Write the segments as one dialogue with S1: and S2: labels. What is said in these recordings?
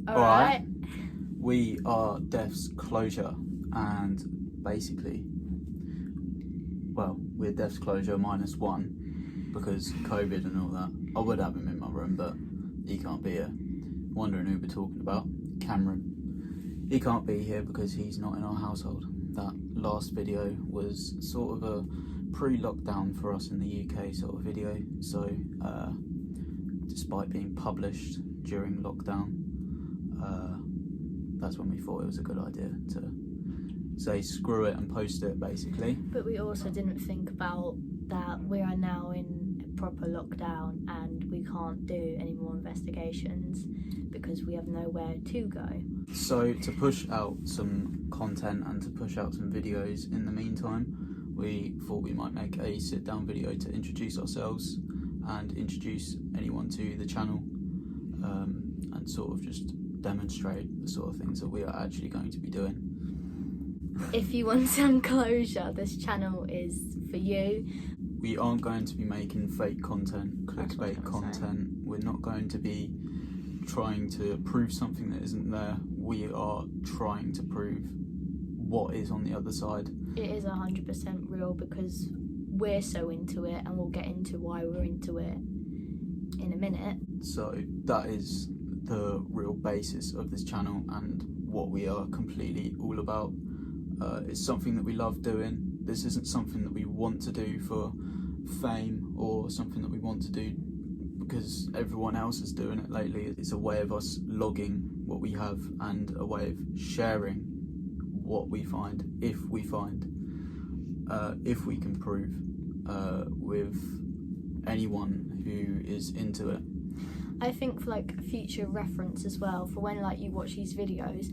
S1: Alright. We are Death's Closure, and basically, well, we're Death's Closure -1 because COVID and all that. I would have him in my room, but he can't be here. Wondering who we're talking about. Cameron. He can't be here because he's not in our household. That last video was sort of a pre-lockdown for us in the UK sort of video, so despite being published during lockdown, that's when we thought it was a good idea to say screw it and post it, basically.
S2: But we also didn't think about that we are now in a proper lockdown and we can't do any more investigations because we have nowhere to go.
S1: So to push out some content and to push out some videos in the meantime, we thought we might make a sit-down video to introduce ourselves and introduce anyone to the channel, and sort of just demonstrate the sort of things that we are actually going to be doing.
S2: If you want some closure, this channel is for you.
S1: We aren't going to be making fake content, clickbait content. We're not going to be trying to prove something that isn't there. We are trying to prove what is on the other side.
S2: It is 100% real because we're so into it, and we'll get into why we're into it in a minute.
S1: So that is the real basis of this channel and what we are completely all about. It's something that we love doing. This isn't something that we want to do for fame or something that we want to do because everyone else is doing it lately. It's a way of us logging what we have and a way of sharing what we find, if we can prove with anyone who is into it.
S2: I think for like future reference as well, for when like you watch these videos,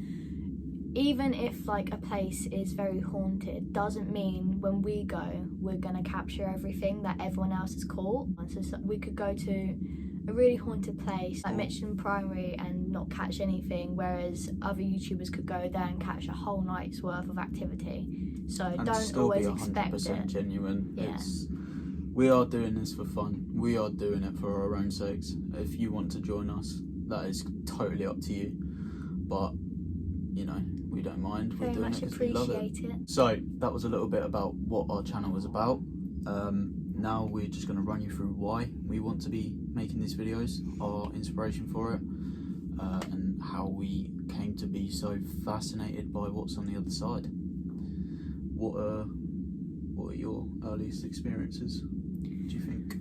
S2: even if like a place is very haunted, doesn't mean when we go we're gonna capture everything that everyone else has caught. So we could go to a really haunted place like Mitcham Primary and not catch anything, whereas other YouTubers could go there and catch a whole night's worth of activity. So
S1: and
S2: don't
S1: still
S2: always
S1: be
S2: expect
S1: 100%
S2: it.
S1: genuine.
S2: Yeah.
S1: We are doing this for fun. We are doing it for our own sakes. If you want to join us, that is totally up to you. But you know, we don't mind. We're
S2: Very
S1: doing
S2: much
S1: it because we love it.
S2: appreciate it.
S1: So that was a little bit about what our channel was about. Now we're just going to run you through why we want to be making these videos, our inspiration for it, and how we came to be so fascinated by what's on the other side. What are your earliest experiences, do you think?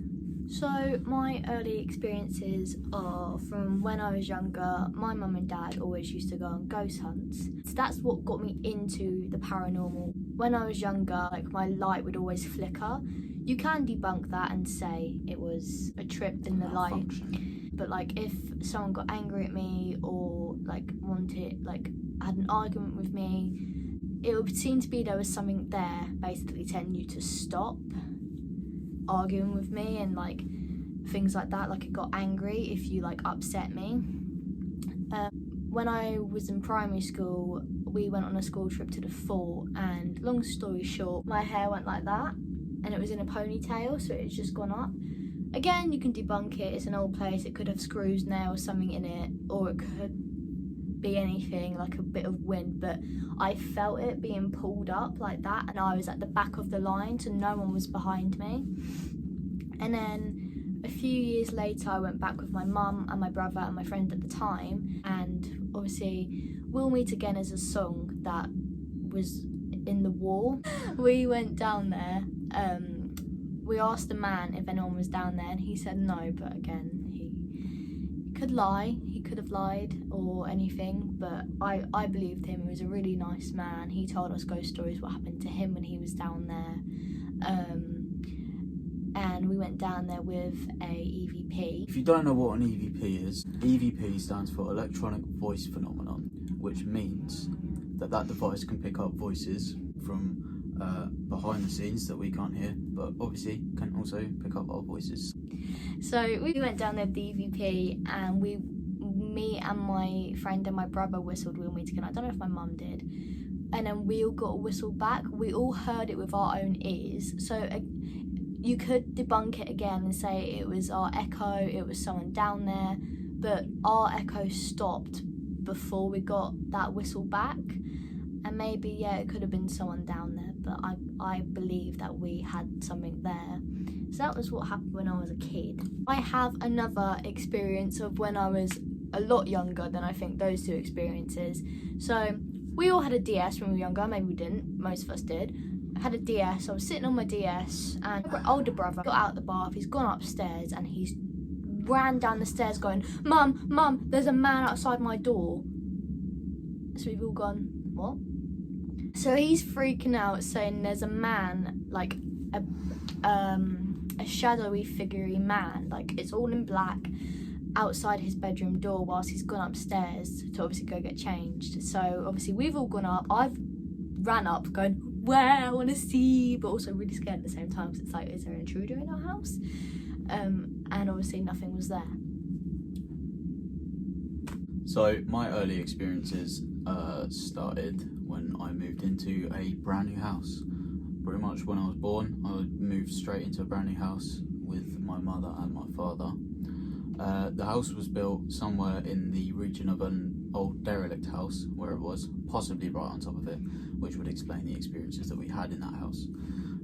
S2: So my early experiences are from when I was younger. My mum and dad always used to go on ghost hunts. So that's what got me into the paranormal. When I was younger, like my light would always flicker. You can debunk that and say it was a trip in the light.
S1: Malfunction.
S2: But like if someone got angry at me or like had an argument with me, it would seem to be there was something there basically telling you to stop arguing with me and like things like that. Like it got angry if you like upset me. When I was in primary school, we went on a school trip to the fort, and long story short, my hair went like that and it was in a ponytail, so it's just gone up. Again, you can debunk it. It's an old place. It could have screws, nails, something in it, or it could be anything, like a bit of wind, but I felt it being pulled up like that, and I was at the back of the line, so no one was behind me. And then a few years later, I went back with my mum and my brother and my friend at the time, and obviously We'll Meet Again is a song that was in the wall. We went down there, we asked the man if anyone was down there, and he said no, but again, he could lie, he could have lied or anything, but I believed him. He was a really nice man. He told us ghost stories, what happened to him when he was down there, and we went down there with a EVP.
S1: If you don't know what an EVP is, EVP stands for Electronic Voice Phenomenon, which means that device can pick up voices from behind the scenes that we can't hear, but obviously can also pick up our voices.
S2: So we went down there with the EVP, and me and my friend and my brother whistled We'll Meet Again. I don't know if my mum did. And then we all got a whistle back. We all heard it with our own ears. So you could debunk it again and say it was our echo, it was someone down there, but our echo stopped before we got that whistle back. And maybe, yeah, it could have been someone down there, but I believe that we had something there. So that was what happened when I was a kid. I have another experience of when I was a lot younger than I think those two experiences. So we all had a DS when we were younger, maybe we didn't, most of us did. I had a DS, I was sitting on my DS, and my older brother got out of the bath, he's gone upstairs, and he's ran down the stairs going, Mum, there's a man outside my door. So we've all gone, what? So he's freaking out, saying there's a man, like a shadowy, figurey man, like it's all in black, outside his bedroom door whilst he's gone upstairs to obviously go get changed. So obviously we've all gone up. I've ran up going, wow, I want to see, but also really scared at the same time because it's like, is there an intruder in our house? And obviously nothing was there.
S1: So my early experiences started when I moved into a brand new house. Pretty much when I was born, I moved straight into a brand new house with my mother and my father. The house was built somewhere in the region of an old derelict house, where it was, possibly right on top of it, which would explain the experiences that we had in that house.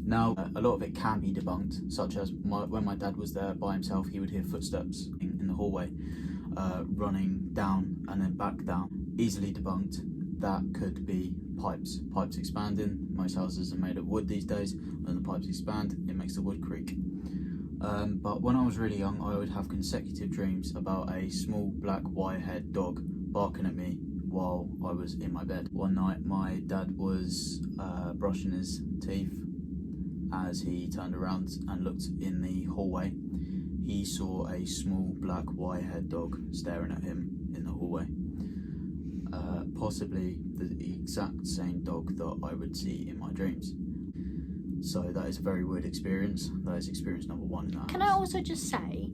S1: Now, a lot of it can be debunked, such as when my dad was there by himself, he would hear footsteps in the hallway, running down and then back down. Easily debunked. That could be pipes expanding. Most houses are made of wood these days. When the pipes expand, it makes the wood creak. But when I was really young, I would have consecutive dreams about a small black wire-haired dog barking at me while I was in my bed. One night my dad was brushing his teeth. As he turned around and looked in the hallway, he saw a small black wire-haired dog staring at him in the hallway. Possibly the exact same dog that I would see in my dreams. So that is a very weird experience. That is experience number one in that
S2: Can
S1: house.
S2: I also just say,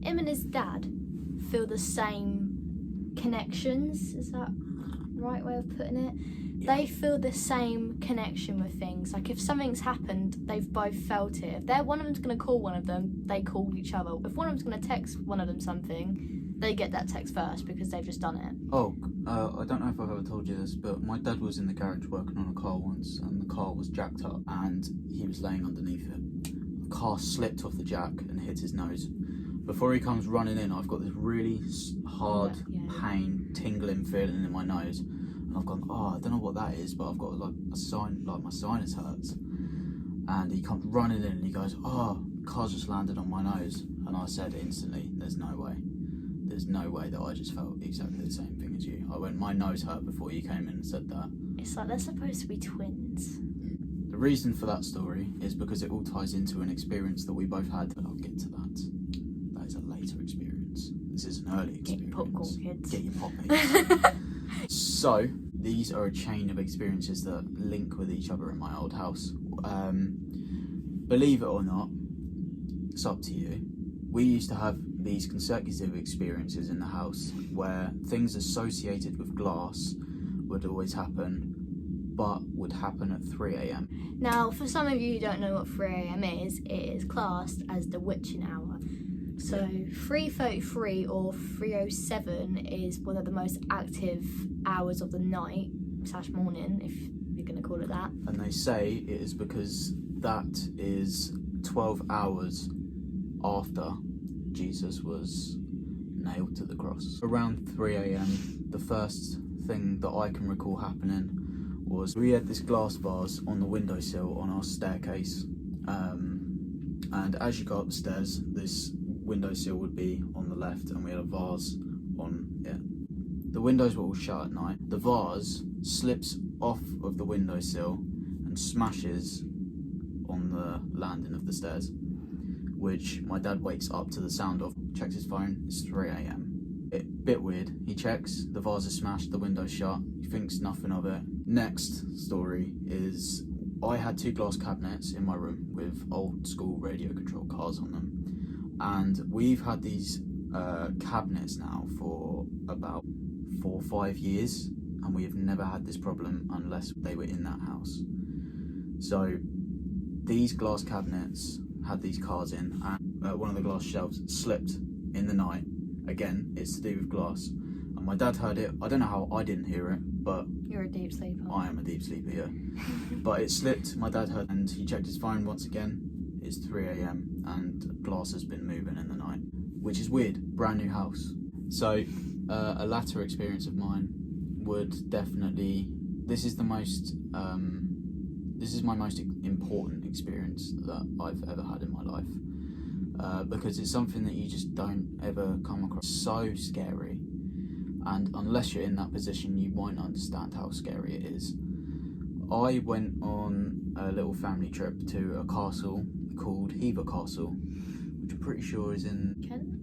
S2: him and his dad feel the same connections. Is that the right way of putting it?
S1: Yeah.
S2: They feel the same connection with things. Like if something's happened, they've both felt it. If one of them's going to call one of them, they call each other. If one of them's going to text one of them something, they get that text first because they've just done it.
S1: Oh, I don't know if I've ever told you this, but my dad was in the garage working on a car once, and the car was jacked up, and he was laying underneath it. The car slipped off the jack and hit his nose. Before he comes running in, I've got this really hard pain, tingling feeling in my nose, and I've gone, I don't know what that is, but I've got like a sign, like my sinus hurts. And he comes running in and he goes, car's just landed on my nose. And I said instantly, there's no way that I just felt exactly the same thing as you. I went, my nose hurt before you came in and said that.
S2: It's like they're supposed to be twins.
S1: The reason for that story is because it all ties into an experience that we both had, but I'll get to that. That is a later experience. This is an early experience.
S2: Get your popcorn, kids.
S1: Get your poppies. So, these are a chain of experiences that link with each other in my old house. Believe it or not, it's up to you. We used to have these consecutive experiences in the house where things associated with glass would always happen, but would happen at 3 a.m.
S2: Now, for some of you who don't know what 3 a.m. is, it is classed as the witching hour. So 3:33 or 3:07 is one of the most active hours of the night / morning, if you're going to call it that.
S1: And they say it is because that is 12 hours after Jesus was nailed to the cross. Around 3 a.m, the first thing that I can recall happening was we had this glass vase on the windowsill on our staircase, and as you go up the stairs, this windowsill would be on the left and we had a vase on it. The windows were all shut at night. The vase slips off of the windowsill and smashes on the landing of the stairs, which my dad wakes up to the sound of, checks his phone, it's 3 a.m. Bit weird. He checks, the vase is smashed, the window's shut, he thinks nothing of it. Next story is, I had 2 glass cabinets in my room with old school radio control cars on them. And we've had these cabinets now for about 4 or 5 years, and we have never had this problem unless they were in that house. So these glass cabinets had these cards in, and one of the glass shelves slipped in the night. Again, it's to do with glass, and My dad heard it. I don't know how I didn't hear it, but
S2: You're a deep sleeper.
S1: I am a deep sleeper, yeah. But it slipped. My dad heard, and he checked his phone once again. It's 3 a.m. and glass has been moving in the night, which is weird. Brand new house. So a latter experience of mine would definitely. This is my most important experience that I've ever had in my life, because it's something that you just don't ever come across. So scary, and unless you're in that position, you won't understand how scary it is. I went on a little family trip to a castle called Hever Castle, which I'm pretty sure is in
S2: Kent?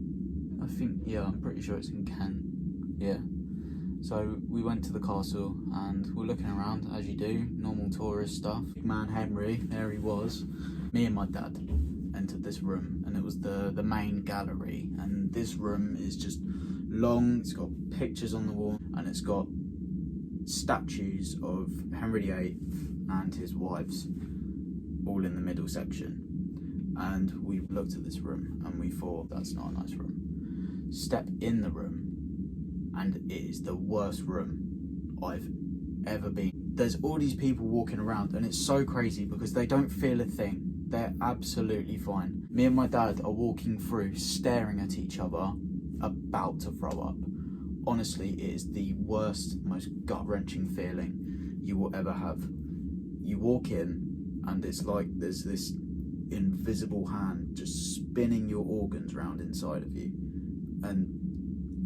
S1: I'm pretty sure it's in Kent. Yeah. So we went to the castle and we're looking around, as you do, normal tourist stuff. Big man Henry, there he was. Me and my dad entered this room, and it was the main gallery, and this room is just long. It's got pictures on the wall, and it's got statues of Henry VIII and his wives all in the middle section. And we looked at this room and we thought, that's not a nice room. Step in the room and it is the worst room I've ever been. There's all these people walking around, and it's so crazy because they don't feel a thing. They're absolutely fine. Me and my dad are walking through, staring at each other, about to throw up. Honestly, it is the worst, most gut-wrenching feeling you will ever have. You walk in and it's like there's this invisible hand just spinning your organs round inside of you, and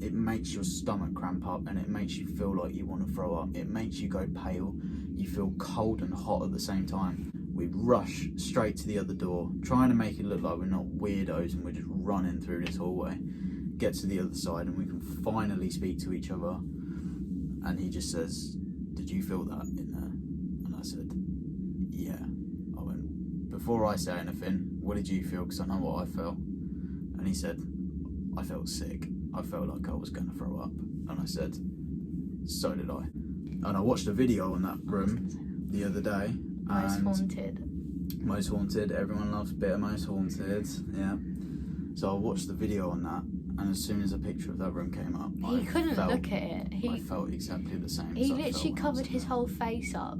S1: it makes your stomach cramp up, and it makes you feel like you want to throw up. It makes you go pale. You feel cold and hot at the same time. We rush straight to the other door, trying to make it look like we're not weirdos and we're just running through this hallway. Get to the other side and we can finally speak to each other, and he just says, "Did you feel that in there?" And I said, "Yeah." I went, "Before I say anything, what did you feel? Because I know what I felt." And he said, "I felt sick. I felt like I was going to throw up." And I said, "So did I." And I watched a video on that room the other day.
S2: Most haunted.
S1: Most haunted. Everyone loves a bit of most haunted. Yeah. So I watched the video on that, and as soon as a picture of that room came up,
S2: He couldn't look at it.
S1: I felt exactly the same.
S2: He literally covered his whole face up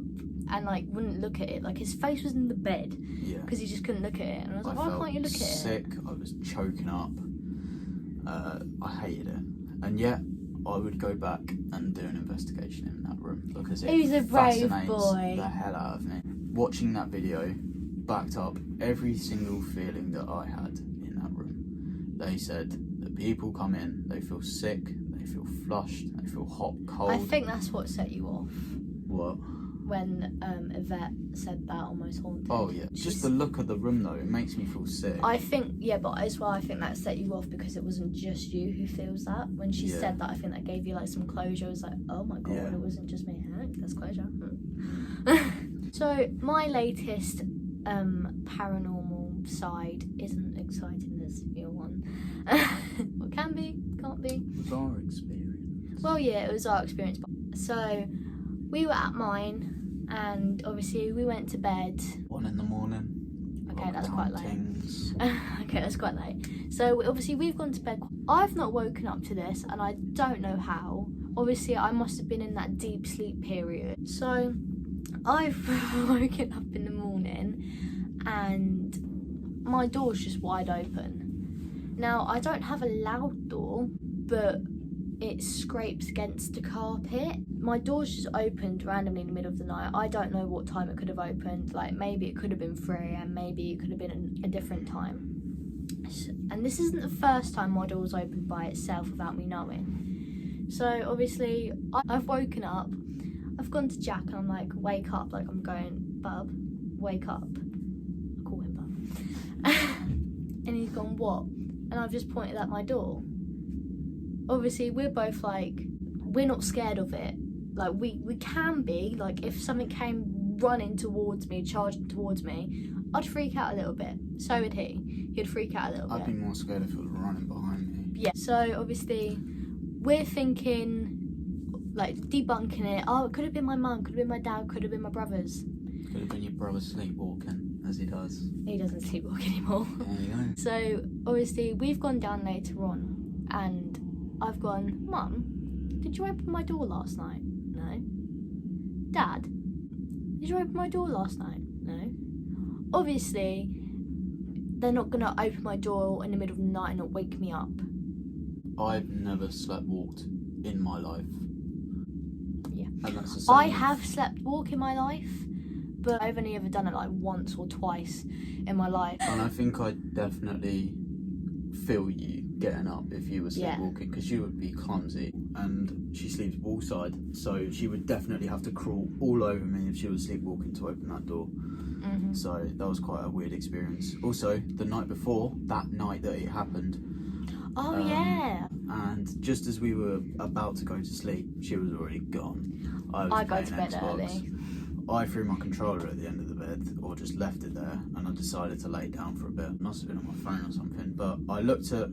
S2: and like wouldn't look at it. Like his face was in the bed.
S1: Yeah.
S2: Because he just couldn't look at it. And I was like, why can't you look at it?
S1: Sick. I was choking up. I hated it, and yet I would go back and do an investigation in that room because it
S2: He's a brave
S1: fascinates
S2: boy.
S1: the hell out of me. Watching that video backed up every single feeling that I had in that room. They said that people come in, they feel sick, they feel flushed, they feel hot, cold.
S2: I think that's what set you off.
S1: What?
S2: When Yvette said that, almost haunted.
S1: Oh yeah, just the look of the room though, it makes me feel sick.
S2: I think, yeah, but as well, I think that set you off because it wasn't just you who feels that. When she said that, I think that gave you like some closure. It was like, oh my god, it wasn't just me. That's closure. So my latest paranormal side isn't exciting as your one. Well, can be, can't be.
S1: It was our experience.
S2: Well, yeah, it was our experience. So we were at mine. And obviously we went to bed
S1: 1 a.m.
S2: Okay, that's quite late.
S1: Things.
S2: Okay, that's quite late. So obviously we've gone to bed. I've not woken up to this, and I don't know how. Obviously I must have been in that deep sleep period. So I've woken up in the morning and my door's just wide open. Now I don't have a loud door, but it scrapes against the carpet. My door's just opened randomly in the middle of the night. I don't know what time it could have opened. Like maybe it could have been 3 a.m, maybe it could have been a different time. And this isn't the first time my door's opened by itself without me knowing. So obviously I've woken up, I've gone to Jack and I'm like, wake up, like I'm going, bub, wake up. I call him bub. And he's gone, what? And I've just pointed at my door. Obviously we're both like, we're not scared of it. Like we can be, like if something came running towards me, charging towards me, I'd freak out a little bit. So would he. He'd freak out a little bit.
S1: I'd be more scared if it was running behind me.
S2: Yeah. So obviously we're thinking, like debunking it. Oh, it could have been my mum, could have been my dad, could have been my brothers.
S1: Could have been your brother sleepwalking, as he does.
S2: He doesn't sleepwalk anymore.
S1: There you go.
S2: So obviously we've gone down later on and I've gone, Mum, did you open my door last night? No. Dad, did you open my door last night? No. Obviously, they're not going to open my door in the middle of the night and not wake me up.
S1: I've never sleepwalked in my life.
S2: Yeah.
S1: And that's the same.
S2: I have sleepwalk in my life, but I've only ever done it like once or twice in my life.
S1: And I think I'd definitely feel you getting up if you were sleepwalking, because you would be clumsy, and she sleeps wallside, so she would definitely have to crawl all over me if she was sleepwalking to open that door.
S2: Mm-hmm.
S1: So that was quite a weird experience. Also, the night before, that night that it happened,
S2: yeah.
S1: and just as we were about to go to sleep, she was already gone.
S2: I go
S1: playing
S2: to bed
S1: Xbox.
S2: early.
S1: I threw my controller at the end of the bed, or just left it there, and I decided to lay down for a bit. Must have been on my phone or something, but I looked at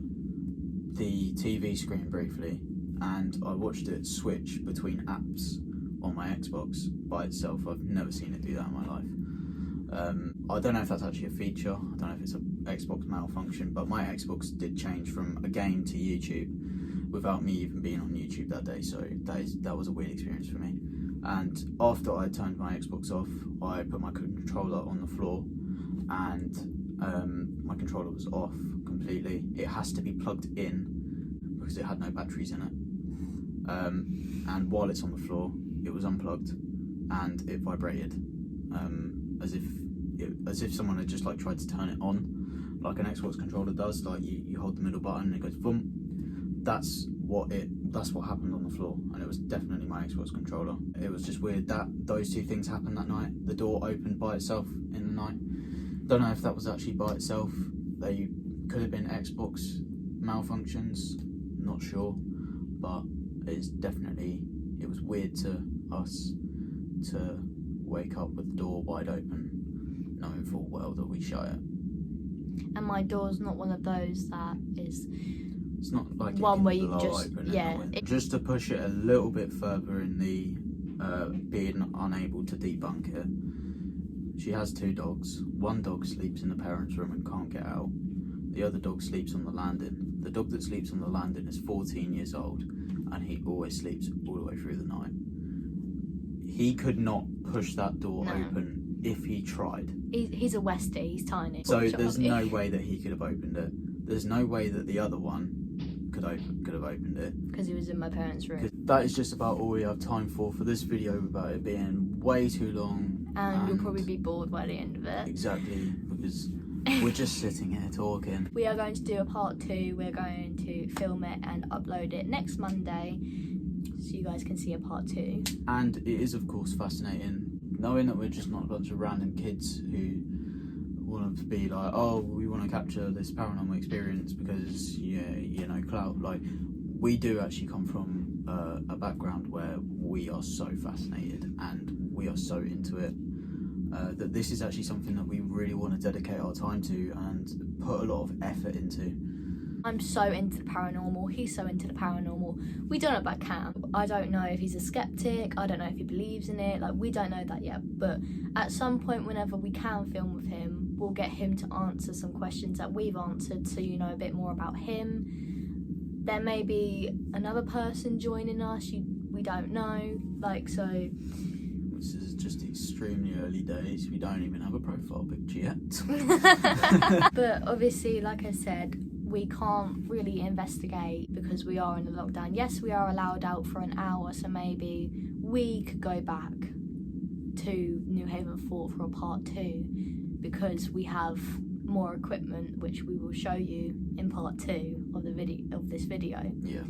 S1: the TV screen briefly, and I watched it switch between apps on my Xbox by itself. I've never seen it do that in my life. I don't know if that's actually a feature. I don't know if it's an Xbox malfunction, but my Xbox did change from a game to YouTube without me even being on YouTube that day. So that was a weird experience for me. And after I turned my Xbox off, I put my controller on the floor, and my controller was off completely. It has to be plugged in because it had no batteries in it. And while it's on the floor, it was unplugged, and it vibrated as if someone had just like tried to turn it on, like an Xbox controller does. Like you hold the middle button and it goes boom. That's what happened on the floor, and it was definitely my Xbox controller. It was just weird that those two things happened that night. The door opened by itself in the night. Don't know if that was actually by itself. They could have been Xbox malfunctions, not sure, but it was weird to us to wake up with the door wide open, knowing full well that we shut it.
S2: And my door's not one of those that is.
S1: It's not like
S2: one where you can just
S1: just to push it a little bit further in the being unable to debunk it. She has 2 dogs. One dog sleeps in the parents' room and can't get out. The other dog sleeps on the landing. The dog that sleeps on the landing is 14 years old, and he always sleeps all the way through the night. He could not push that door open if he tried.
S2: He's a Westie, he's tiny.
S1: So there's no way that he could have opened it. There's no way that the other one could have opened it.
S2: Because he was in my parents' room.
S1: That is just about all we have time for this video, without it being way too long.
S2: And you'll probably be bored by the end of it.
S1: Exactly, because we're just sitting here talking.
S2: We are going to do a part 2. We're going to film it and upload it next Monday, so you guys can see a part 2.
S1: And it is, of course, fascinating knowing that we're just not a bunch of random kids who want to be like, oh, we want to capture this paranormal experience because clout. Like, we do actually come from a background where we are so fascinated and we are so into it that this is actually something that we really want to dedicate our time to and put a lot of effort into.
S2: I'm so into the paranormal, he's so into the paranormal. We don't know about Cam. I don't know if he's a skeptic, I don't know if he believes in it, like, we don't know that yet, but at some point whenever we can film with him, we'll get him to answer some questions that we've answered, so you know a bit more about him. There may be another person joining us, we don't know, like, so...
S1: This is just extremely early days, we don't even have a profile picture yet.
S2: But obviously, like I said, we can't really investigate because we are in a lockdown. Yes, we are allowed out for an hour, so maybe we could go back to New Haven Fort for a part 2 because we have more equipment, which we will show you in part 2 of this video.
S1: Yeah.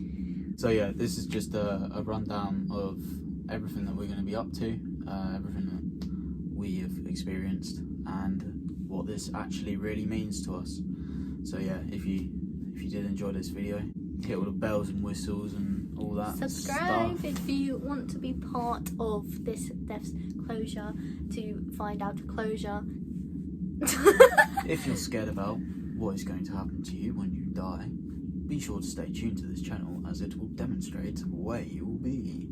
S1: So yeah, this is just a rundown of everything that we're going to be up to, everything that we have experienced, and what this actually really means to us. So yeah, if you did enjoy this video, hit all the bells and whistles and all that
S2: Subscribe
S1: stuff.
S2: if you want to be part of this Death's Closure, to find out the closure.
S1: If you're scared about what is going to happen to you when you die, be sure to stay tuned to this channel as it will demonstrate where you will be.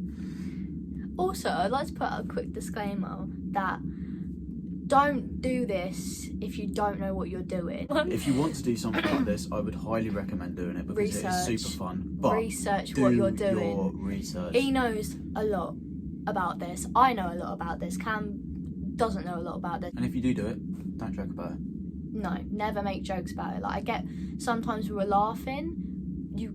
S2: Also, I'd like to put a quick disclaimer that don't do this if you don't know what you're doing.
S1: If you want to do something like this, I would highly recommend doing it because it is super fun. But
S2: research what you're doing.
S1: Your research.
S2: He knows a lot about this. I know a lot about this. Cam doesn't know a lot about this.
S1: And if you do it, don't joke about it.
S2: No, never make jokes about it. Like, I get sometimes we were laughing. You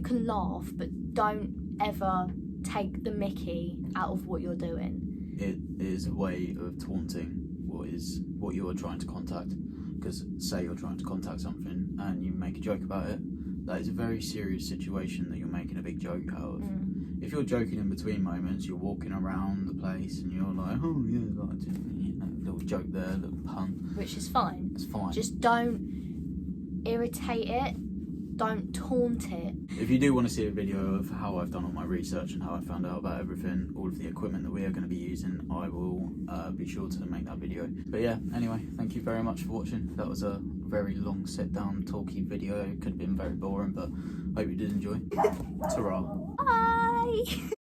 S2: can laugh, but don't ever take the mickey out of what you're doing.
S1: It is a way of taunting what you are trying to contact. Because say you're trying to contact something and you make a joke about it, that is a very serious situation that you're making a big joke out of. If you're joking in between moments, you're walking around the place and you're like, oh yeah, like, you know, little joke there, little pun.
S2: Which is fine.
S1: It's fine.
S2: Just don't irritate it. Don't taunt it.
S1: If you do want to see a video of how I've done all my research and how I found out about everything, all of the equipment that we are going to be using, I will be sure to make that video. But yeah, anyway, thank you very much for watching. That was a very long sit down talky video. It could have been very boring, but I hope you did enjoy. Ta-ra.
S2: Bye.